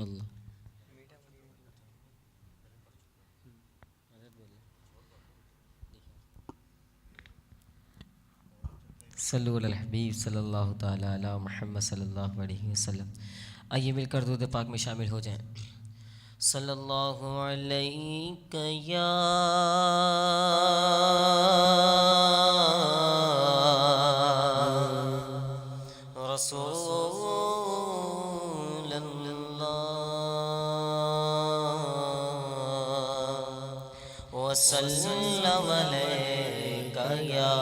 اللہ صلو علی الحبیب صلی اللہ تعالی علی محمد صلی اللہ علیہ وسلم. آئیے مل کر درود پاک میں شامل ہو جائیں. صلی اللہ علیہ یا رسول اللہ وسلم علیک یا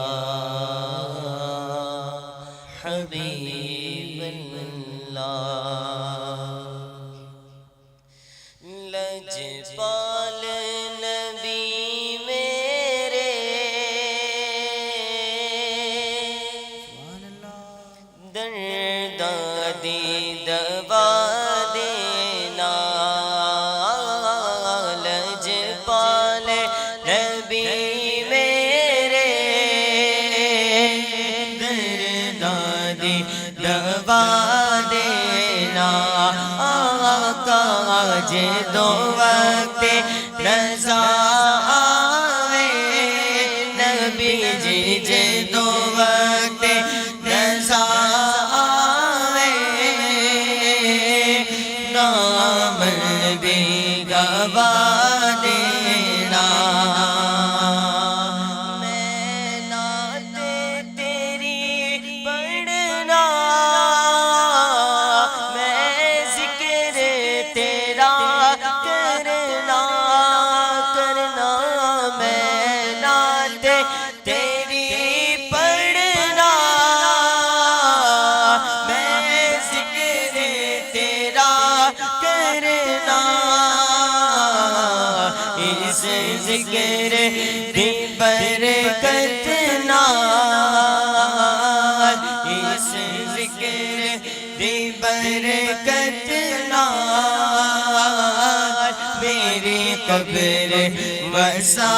حبیب اللہ. لجپال نبی میرے دردی دوا دینا. لجپال نبی میرے دردی دوا دینا. آقا جے دو وقت رضا آوے نبی جی جے دو وقت رضا آوے نام بھی گوا دینا. میں نعت تیری پڑھنا میں ذکر تیرا کرنا میں نعت تیری پڑھنا میں ذکر تیرا کرنا. اس ذکر دی برکت نال اس ذکر دی برکت نال میری قبر وسا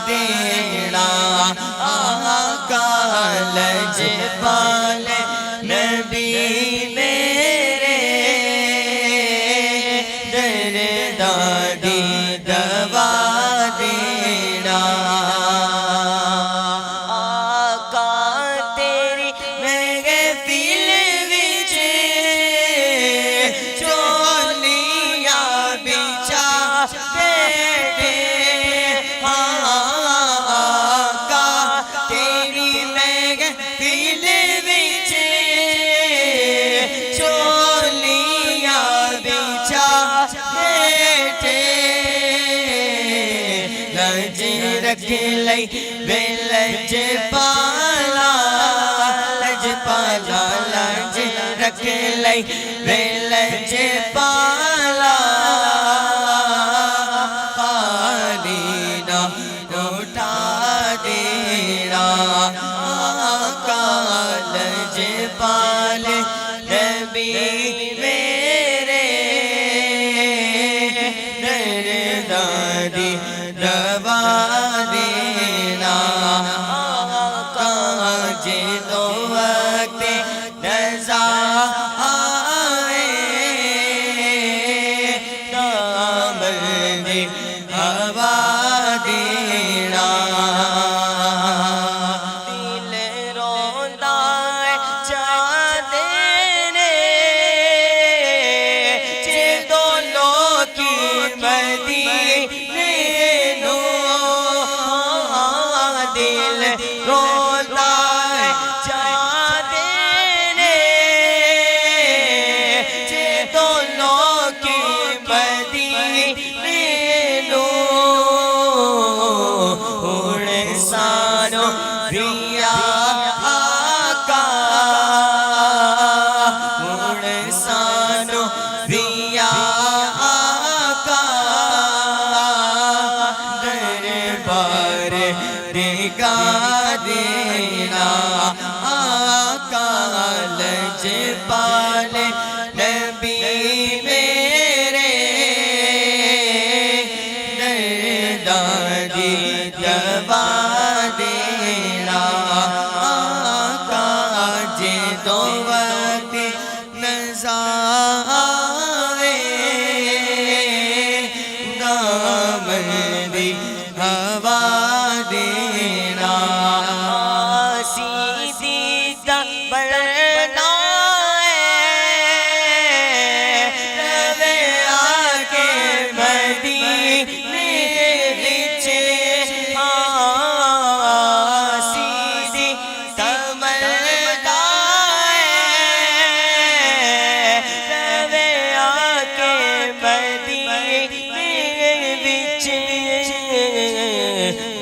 دینا. آقا لجپال نبی میرے دردی دوا دینا. آقا تیری محفل وچ چولیاں بچھا بیٹھے. آقا تیری محفل وچ چولیاں بچھا بیٹھے. لج رکھ لئی بے لج پالا لج پالا لج رکھ لئی بے لج پالا. خالی نہ اٹھا دینا. آقا لجپال نبی میرے دردی دوا دینا. آقا جے دو وقت رضا آوے نام دی ہوا دینا. دل روندا ہے چاندے نے جے دونوں کی مدینے نو. دل روندا ہے چاندے نے جے دونوں کی مدینے نو.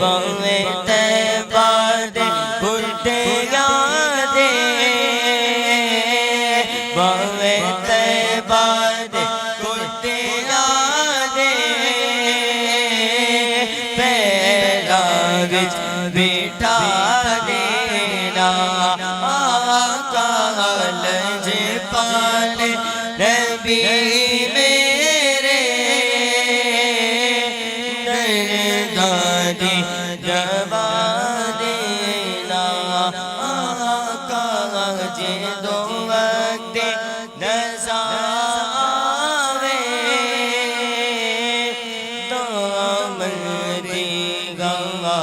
باوے طیبہ دے بڈھے یادے باوے طیبہ دے بڈھے یادے پیرا وچ بٹھا دینا آقا لج پال نبی میرے درداں دی دوا دینا آقا جدوں وقت نزا آوے تو امری گوا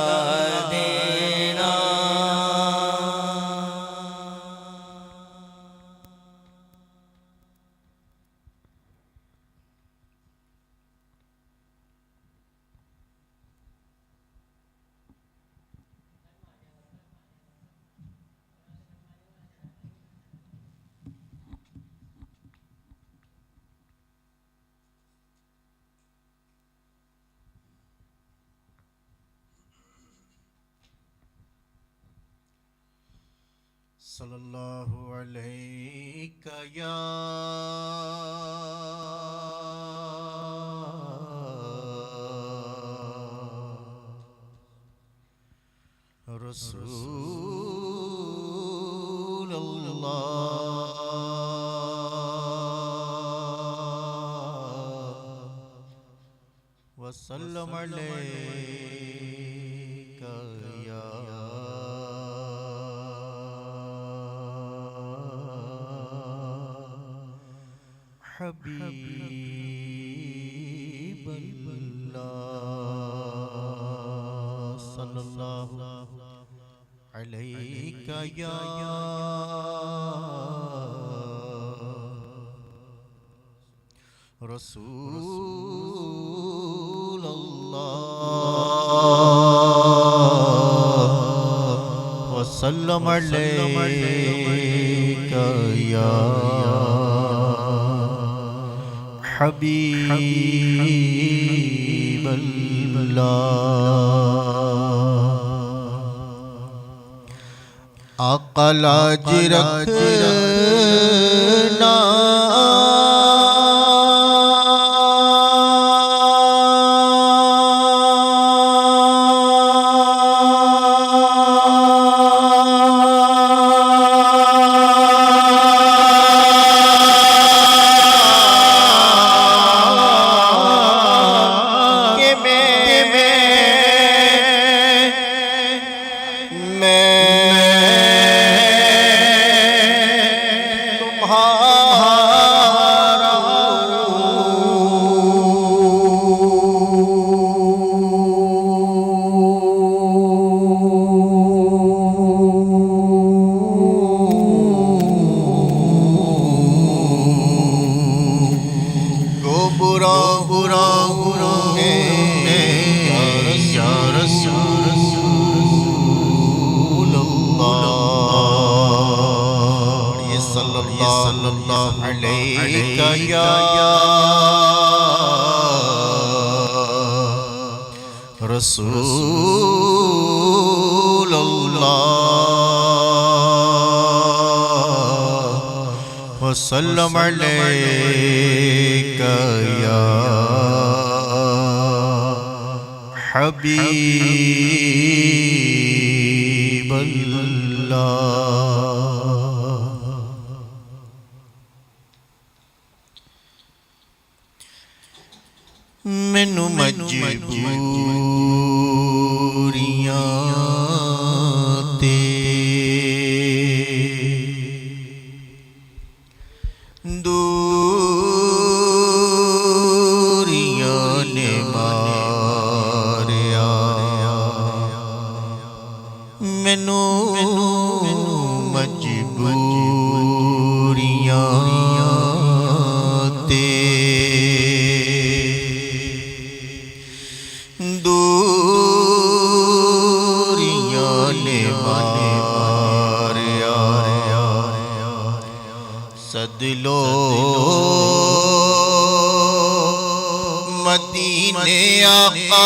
دینا صلی اللہ علیہ یا رسول اللہ وسلم علیک یا حبیب اللہ صلی اللہ علیہ یا رسول اللہ وسلم علیک یا حبیب اللہ آقا لاج رکھنا صلی اللہ علیہ یا رسول اللہ وسلم علیک یا حبیب اللہ مینوں مجبوریاں تے دوریاں نے ماریا مینوں مجبوریاں تے سدلو مدینے آقا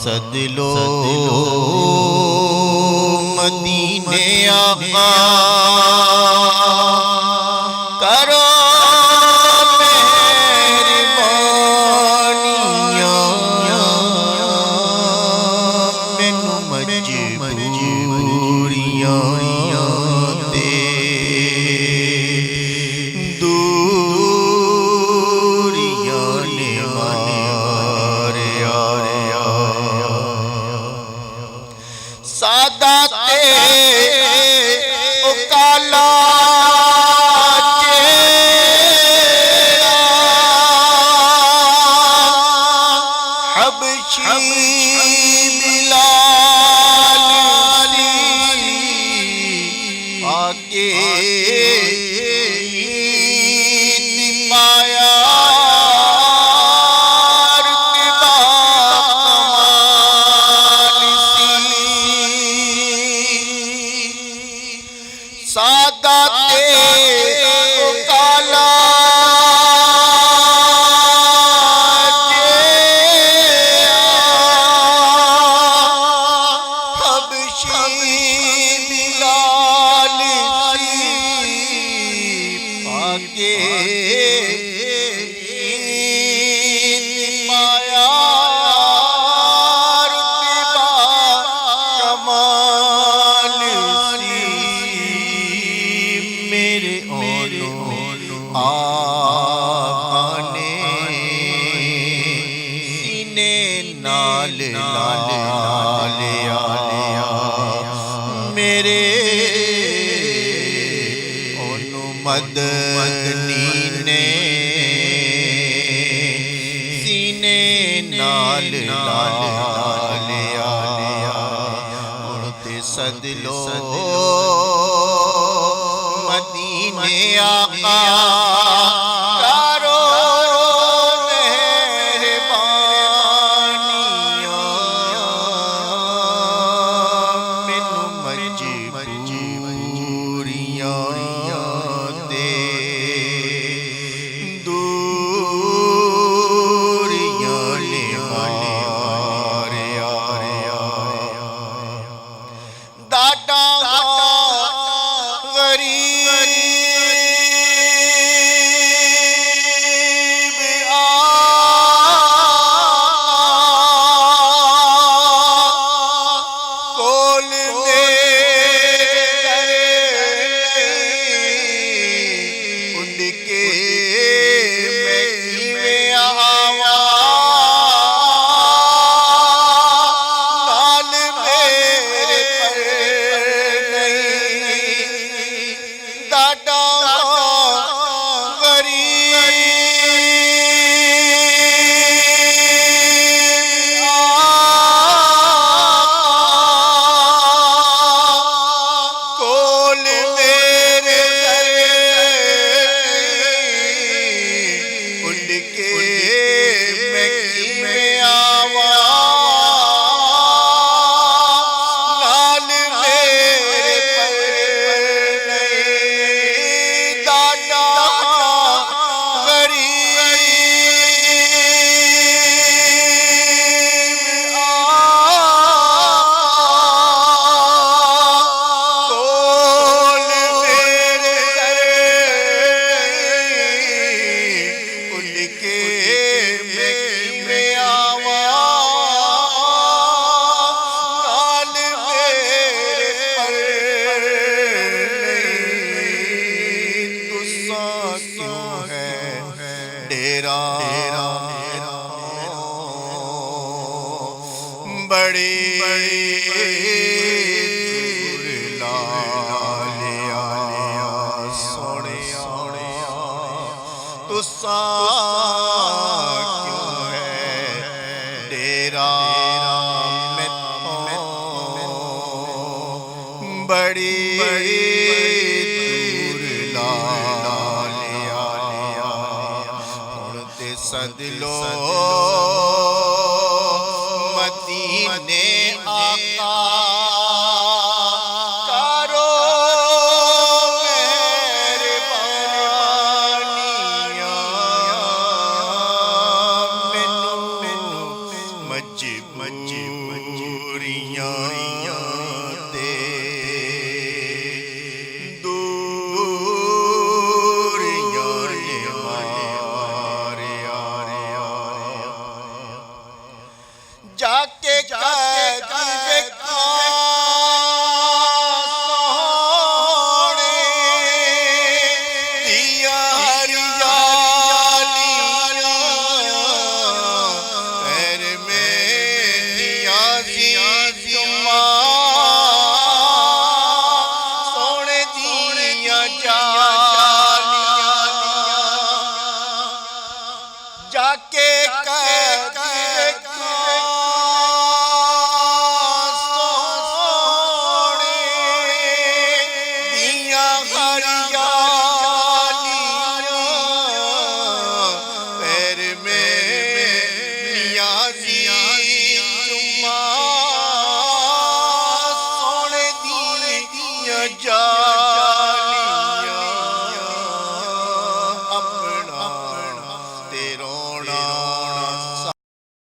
سد لو مدینے آقا کرو مہربانیاں مینوں مجبوریاں دے دوریاں نے ماریا سادات او کالا مدنی نے سینے نال لیا ہن تے سد لو مدینے آقا کرو مہربانیاں مینوں مجبوریاں بڑی سونے تساں کیوں ہے ڈیرا بڑی دور لالیا ہن تے سد لو مدینے آقا کرو مہربانیاں مینوں ਮਜਬੂਰੀਆਂ ਦੇ ਦੂਰੀਆਂ ਨੇ ਮਾਰਿਆ ਜਾ ਕੇ ਕਦੀ ਵੇਖਾਂ ਜਾਕੇ ਕਦੀ ਵੇਖਾਂ ਸੋਹਣੇ ਦੀਆਂ ਹਰਿਆਲੀਆਂ ਪੈਰ ਮੇਰੀਆਂ ਦੀ ਚੁੰਮਾਂ ਸੋਹਣੇ ਦੀਆਂ ਜਾਲੀਆਂ ਆਪਣਾ ਤੇ ਰੋਣਾ